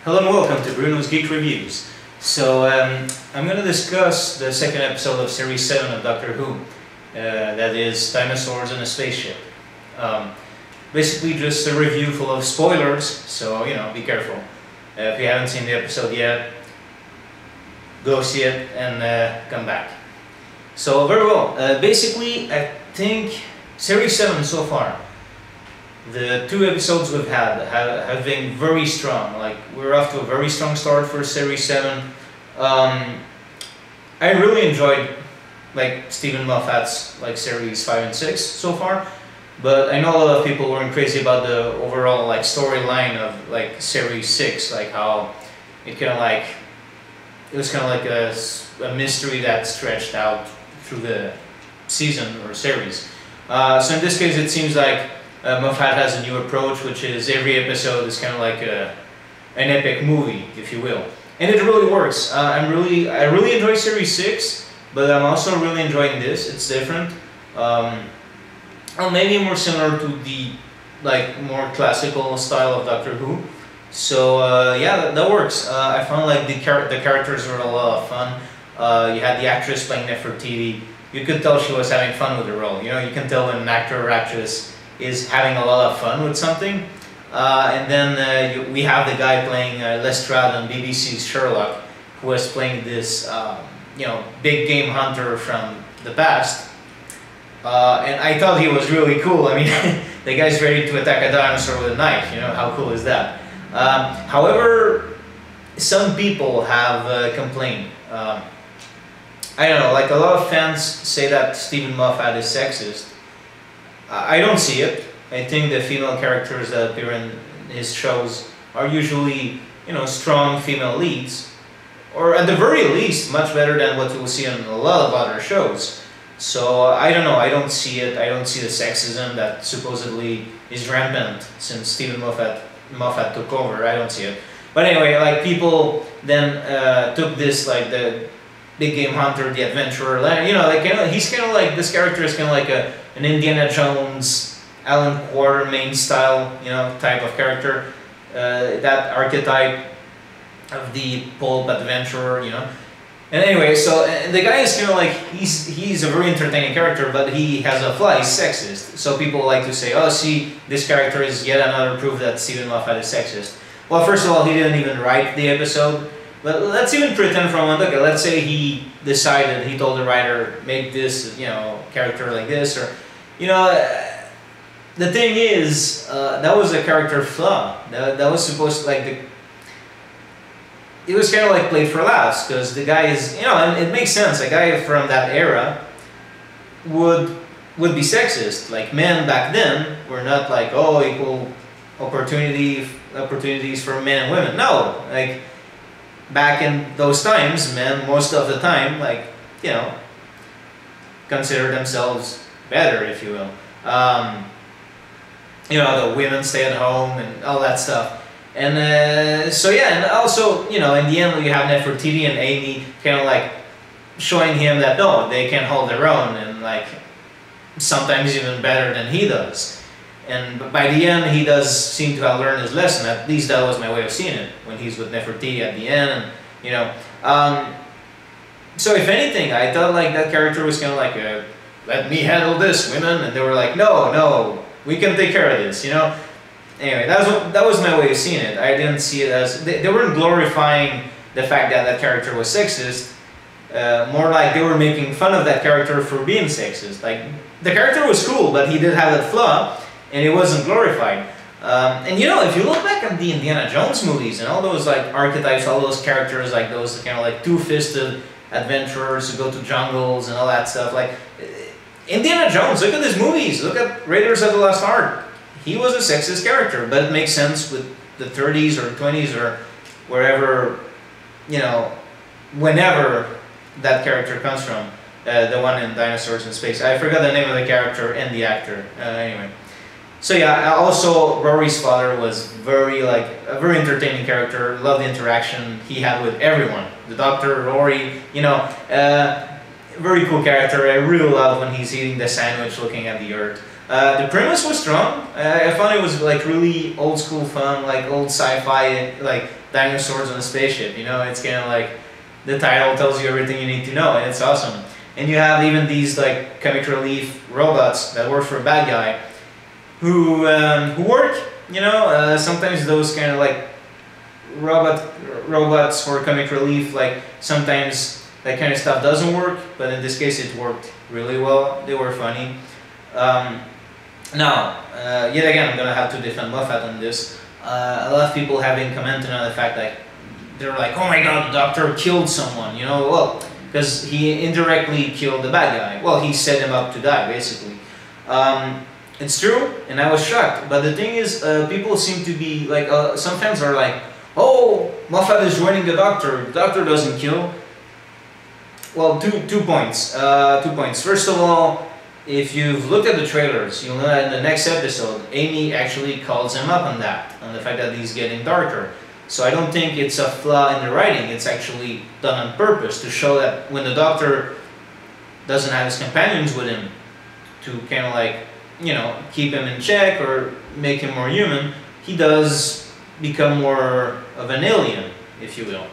Hello and welcome to Bruno's Geek Reviews. So I'm going to discuss the second episode of Series 7 of Doctor Who, that is Dinosaurs in a Spaceship. Basically just a review full of spoilers, so be careful. If you haven't seen the episode yet, go see it and come back. So very well, basically I think Series 7 so far, the two episodes we've had have been very strong. Like, we're off to a very strong start for Series 7. I really enjoyed Stephen Moffat's Series 5 and 6 so far, but I know a lot of people weren't crazy about the overall storyline of Series 6, how it it was kind of like a mystery that stretched out through the season or series. So in this case it seems like Moffat has a new approach, which is every episode is kind of like an epic movie, if you will, and it really works. I really enjoy Series 6, but I'm also really enjoying this. It's different, maybe more similar to the more classical style of Doctor Who. So yeah, that works. I found the characters were a lot of fun. You had the actress playing Nefertiti. You could tell she was having fun with the role. You can tell when an actor or actress is having a lot of fun with something. And then we have the guy playing Lestrade on BBC's Sherlock, who was playing this big game hunter from the past. And I thought he was really cool. I mean, the guy's ready to attack a dinosaur with a knife. How cool is that? However, some people have complained. I don't know, a lot of fans say that Stephen Moffat is sexist. I don't see it. I think the female characters that appear in his shows are usually, strong female leads, or at the very least, much better than what you'll see on a lot of other shows. So I don't know. I don't see it. I don't see the sexism that supposedly is rampant since Stephen Moffat took over. I don't see it. But anyway, people then took this the big game hunter, the adventurer. He's kind of this character is kind of an Indiana Jones, Alan Quatermain style, type of character. That archetype of the pulp adventurer, And anyway, so the guy is kind of he's a very entertaining character, but he has a flaw. He's sexist. So people like to say, oh, see, this character is yet another proof that Stephen Moffat is sexist. Well, first of all, he didn't even write the episode. But let's even pretend for a moment. Okay, let's say he decided, he told the writer, make this, character like this, or, the thing is, that was a character flaw. That was supposed to, it was kind of played for laughs, because the guy is, and it makes sense. A guy from that era would be sexist. Men back then were not oh, equal opportunities for men and women. No, back in those times, men most of the time, consider themselves better, if you will. The women stay at home and all that stuff. And so yeah, and also, in the end, you have Nefertiti and Amy kind of showing him that no, they can hold their own, and sometimes even better than he does. And by the end, he does seem to have learned his lesson. At least that was my way of seeing it, when he's with Nefertiti at the end, and so if anything, I thought that character was kind of let me handle this, women, and they were no, we can take care of this, Anyway, that was my way of seeing it. I didn't see it as they weren't glorifying the fact that that character was sexist. More they were making fun of that character for being sexist. The character was cool, but he did have that flaw, and it wasn't glorified. And if you look back at the Indiana Jones movies and all those archetypes, all those characters, those kind of two-fisted adventurers who go to jungles and all that stuff, Indiana Jones, look at his movies, look at Raiders of the Lost Ark. He was a sexist character, but it makes sense with the 30s or 20s or wherever, whenever that character comes from. The one in Dinosaurs in Space. I forgot the name of the character and the actor. Anyway. So yeah, also Rory's father was very a very entertaining character. Loved the interaction he had with everyone. The Doctor, Rory, very cool character. I really love when he's eating the sandwich looking at the earth. The premise was strong. I found it was like really old school fun, like old sci-fi, like dinosaurs on a spaceship. You know, it's kind of like the title tells you everything you need to know, and it's awesome. And you have even these like comic relief robots that work for a bad guy, who work. You know, sometimes those kind of like robots for comic relief, like sometimes that kind of stuff doesn't work, but in this case it worked really well. They were funny. Now, yet again, I'm gonna have to defend Moffat on this. A lot of people have been commenting on the fact that they're like, oh my god, the Doctor killed someone, you know, well, because he indirectly killed the bad guy. Well, he set him up to die, basically. It's true, and I was shocked, but the thing is, people seem to be, like, some fans are like, oh, Moffat is joining the Doctor doesn't kill. Well, two points. First of all, if you've looked at the trailers, you'll know that in the next episode, Amy actually calls him up on that, on the fact that he's getting darker. So I don't think it's a flaw in the writing, it's actually done on purpose to show that when the Doctor doesn't have his companions with him to kind of like, you know, keep him in check or make him more human, he does become more of an alien, if you will.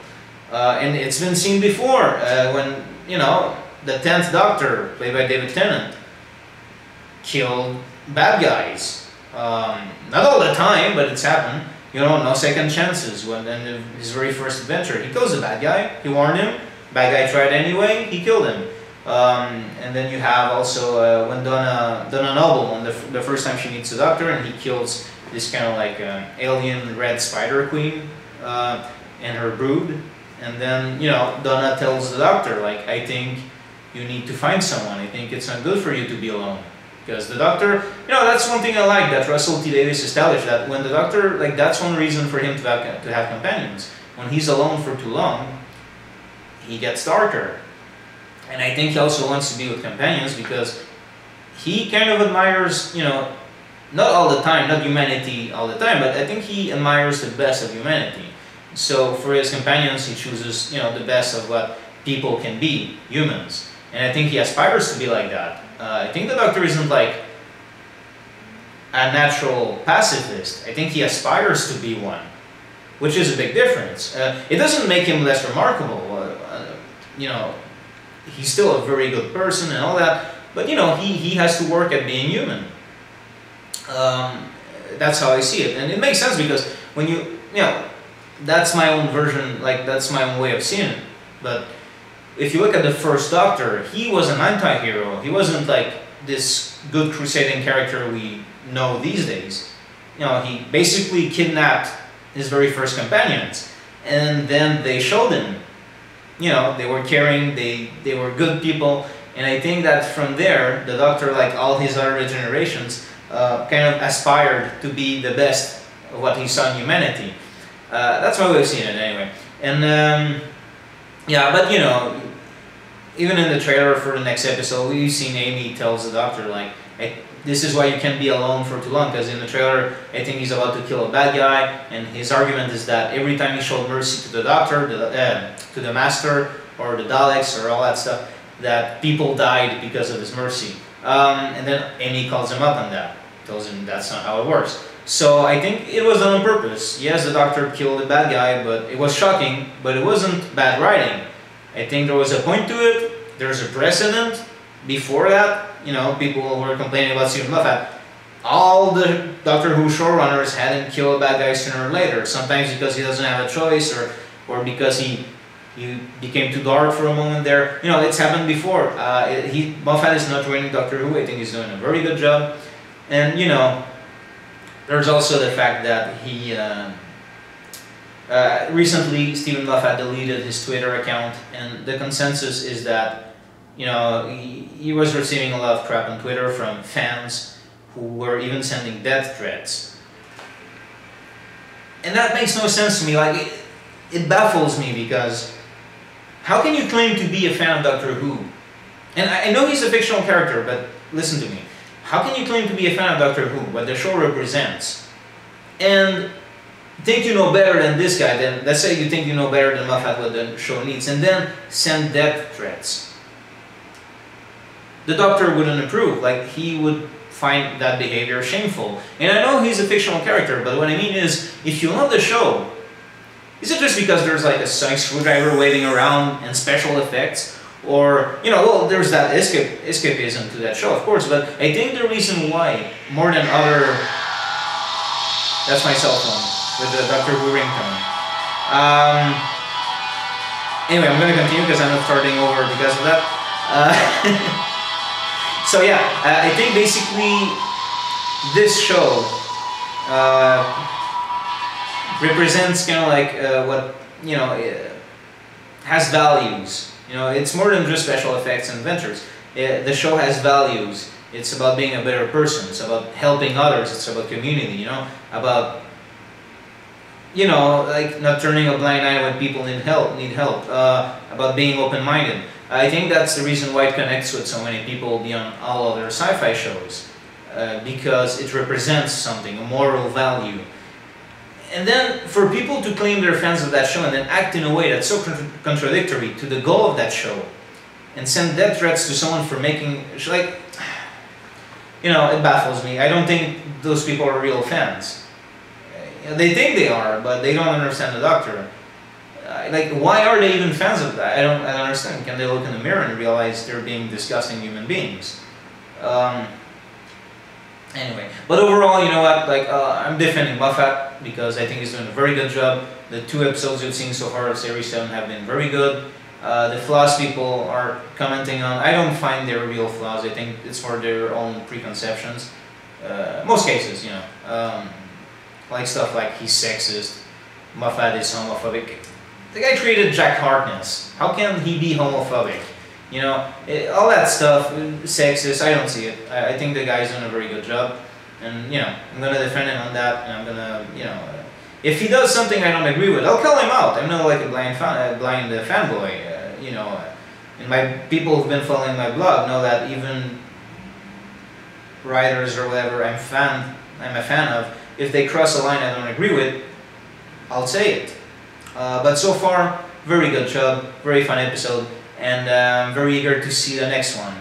And it's been seen before, when, you know, the 10th Doctor, played by David Tennant, killed bad guys. Not all the time, but it's happened. You know, no second chances. When in his very first adventure, he kills a bad guy. He warned him. Bad guy tried anyway. He killed him. And then you have also when Donna Noble, on the first time she meets the Doctor, and he kills this kind of like alien red spider queen and her brood. And then, you know, Donna tells the Doctor, like, I think you need to find someone. I think it's not good for you to be alone. Because the Doctor, you know, that's one thing I like that Russell T Davies established, that when the Doctor, like, that's one reason for him to have companions. When he's alone for too long, he gets darker. And I think he also wants to be with companions because he kind of admires, you know, not all the time, not humanity all the time, but I think he admires the best of humanity. So for his companions, he chooses, you know, the best of what people can be, humans. And I think he aspires to be like that. I think the Doctor isn't like a natural pacifist. I think he aspires to be one, which is a big difference. It doesn't make him less remarkable. You know, he's still a very good person and all that, but you know, he has to work at being human. That's how I see it, and it makes sense because when you know, that's my own version, like that's my own way of seeing it. But if you look at the first Doctor, he was an anti-hero. He wasn't like this good crusading character we know these days. You know, he basically kidnapped his very first companions, and then they showed him. You know, they were caring, they were good people, and I think that from there, the Doctor, like all his other generations, kind of aspired to be the best of what he saw in humanity. That's my way of seeing it anyway. And yeah, but you know, even in the trailer for the next episode, we've seen Amy tells the Doctor, like, this is why you can't be alone for too long, because in the trailer, I think he's about to kill a bad guy, and his argument is that every time he showed mercy to the Doctor, to the Master, or the Daleks, or all that stuff, that people died because of his mercy. And then Amy calls him up on that, tells him that's not how it works. So I think it was done on purpose. Yes, the Doctor killed a bad guy, but it was shocking, but it wasn't bad writing. I think there was a point to it, there's a precedent. Before that, you know, people were complaining about Stephen Moffat. All the Doctor Who showrunners had him kill a bad guy sooner or later. Sometimes because he doesn't have a choice, or because he became too dark for a moment there. You know, it's happened before. Moffat is not joining Doctor Who. I think he's doing a very good job. And, you know, there's also the fact that he... recently, Stephen Moffat deleted his Twitter account, and the consensus is that, you know, he was receiving a lot of crap on Twitter from fans who were even sending death threats. And that makes no sense to me. Like, it baffles me, because how can you claim to be a fan of Doctor Who? And I know he's a fictional character, but listen to me. How can you claim to be a fan of Doctor Who, what the show represents, and think you know better than this guy? Then let's say you think you know better than Moffat what the show needs, and then send death threats. The Doctor wouldn't approve. Like, he would find that behavior shameful. And I know he's a fictional character, but what I mean is, if you love the show, is it just because there's like a sonic screwdriver waving around and special effects? Or, you know, well, there's that escapism to that show, of course, but I think the reason why, more than other... That's my cell phone, with the Doctor Who ringtone. Anyway, I'm going to continue because I'm not starting over because of that. So yeah, I think basically this show represents kind of like what, you know, has values. You know, it's more than just special effects and adventures. The show has values. It's about being a better person. It's about helping others. It's about community, you know, about, you know, like not turning a blind eye when people need help, about being open-minded. I think that's the reason why it connects with so many people beyond all other sci-fi shows, because it represents something, a moral value. And then for people to claim they're fans of that show and then act in a way that's so contradictory to the goal of that show, and send death threats to someone for making, like, you know, it baffles me. I don't think those people are real fans. They think they are, but they don't understand the Doctor. Like, why are they even fans of that? I don't understand. Can they look in the mirror and realize they're being disgusting human beings? Anyway, but overall, you know what? Like, I'm defending Moffat because I think he's doing a very good job. The 2 episodes we've seen so far of Series 7 have been very good. The flaws people are commenting on, I don't find they're real flaws. I think it's for their own preconceptions. Most cases, you know. Like stuff like he's sexist, Moffat is homophobic. The guy created Jack Harkness. How can he be homophobic? You know, all that stuff, sexist, I don't see it. I think the guy's doing a very good job. And, you know, I'm going to defend him on that. And I'm going to, you know, if he does something I don't agree with, I'll call him out. I'm not like a blind fanboy. You know, and my people who've been following my blog know that even writers or whatever I'm a fan of, if they cross a line I don't agree with, I'll say it. But so far, very good job, very fun episode, and I'm very eager to see the next one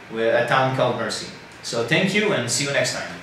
with A Town Called Mercy. So thank you and see you next time.